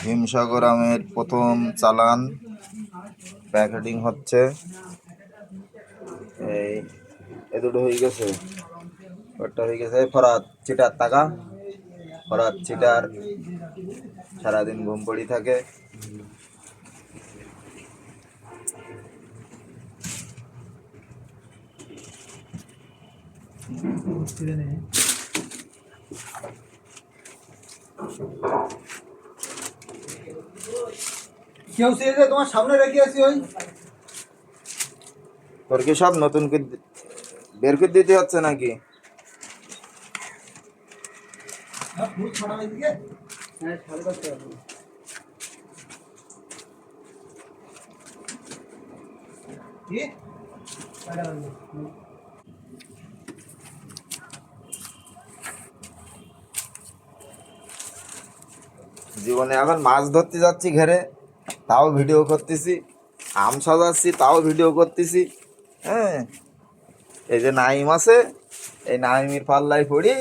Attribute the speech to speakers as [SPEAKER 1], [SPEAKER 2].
[SPEAKER 1] হিমসাগর আমের প্রথম চালান প্যাকেটিং হচ্ছে। এই এ দুটো হয়ে গেছে, ওটা হয়ে গেছে। ফরাত চিটার টাকা, ফরাত চিটার সারাদিন ঘুম পড়ি থাকে।
[SPEAKER 2] কেউ তোমার সামনে রেখে আসি ওই
[SPEAKER 1] তোর কি সব নতুন বের করে দিতে হচ্ছে নাকি? জীবনে এখন মাছ ধরতে যাচ্ছি ঘেরে, তাও ভিডিও করতেছি। আম সাজাচ্ছি, তাও ভিডিও করতেছি। হ্যাঁ, এই যে নাইম আছে, এই নাইমের পাল্লায় পড়ি